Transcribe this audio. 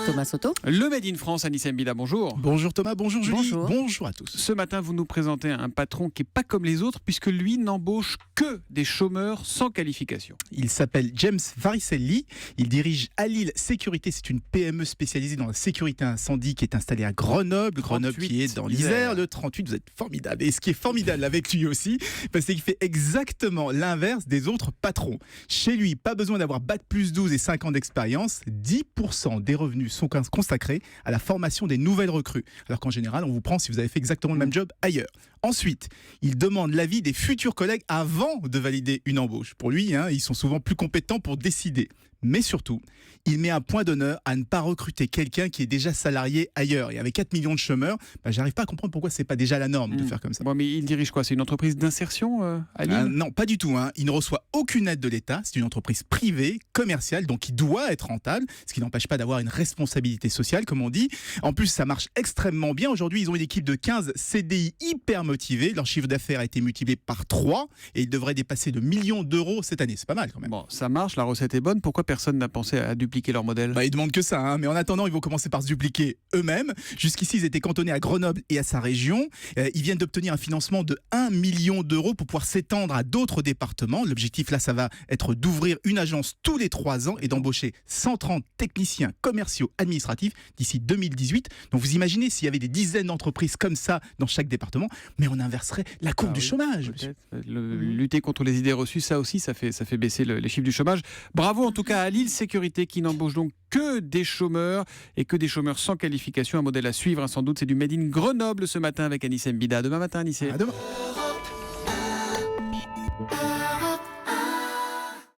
Thomas Soto. Le Made in France, Anissa Mbida, bonjour. Bonjour Thomas, bonjour Julie, Bonjour. bonjour à tous. Ce matin, vous nous présentez un patron qui n'est pas comme les autres, puisque lui n'embauche que des chômeurs sans qualification. Il s'appelle James Varicelli, il dirige Alil Sécurité, c'est une PME spécialisée dans la sécurité incendie qui est installée à Grenoble, qui est dans l'Isère, le 38, vous êtes formidable. Et ce qui est formidable avec lui aussi, c'est qu'il fait exactement l'inverse des autres patrons. Chez lui, pas besoin d'avoir Bac+12 et 5 ans d'expérience, 10% des revenus sont consacrés à la formation des nouvelles recrues. Alors qu'en général, on vous prend si vous avez fait exactement le même job ailleurs. Ensuite, il demande l'avis des futurs collègues avant de valider une embauche. Pour lui, ils sont souvent plus compétents pour décider. Mais surtout, il met un point d'honneur à ne pas recruter quelqu'un qui est déjà salarié ailleurs. Et avec 4 millions de chômeurs, j'arrive pas à comprendre pourquoi c'est pas déjà la norme de faire comme ça. Bon, mais il dirige quoi? C'est une entreprise d'insertion à Lille? Non, pas du tout. Il ne reçoit aucune aide de l'État. C'est une entreprise privée, commerciale, donc il doit être rentable, ce qui n'empêche pas d'avoir une responsabilité sociale, comme on dit. En plus, ça marche extrêmement bien. Aujourd'hui, ils ont une équipe de 15 CDI hyper motivés. Leur chiffre d'affaires a été multiplié par 3 et ils devraient dépasser de millions d'euros cette année. C'est pas mal quand même. Bon, ça marche, la recette est bonne. Pourquoi personne n'a pensé à dupliquer leur modèle? Ils demandent que ça, mais en attendant, ils vont commencer par se dupliquer eux-mêmes. Jusqu'ici, ils étaient cantonnés à Grenoble et à sa région. Ils viennent d'obtenir un financement de 1 million d'euros pour pouvoir s'étendre à d'autres départements. L'objectif, là, ça va être d'ouvrir une agence tous les 3 ans et d'embaucher 130 techniciens commerciaux administratifs d'ici 2018. Donc, vous imaginez s'il y avait des dizaines d'entreprises comme ça dans chaque département, mais on inverserait la courbe du chômage. Lutter contre les idées reçues, ça aussi, ça fait baisser les chiffres du chômage. Bravo en tout cas à Lille Sécurité qui n'embauche donc que des chômeurs et que des chômeurs sans qualification. Un modèle à suivre, sans doute. C'est du Made in Grenoble ce matin avec Anissa Mbida. Demain matin, Anissa. À demain.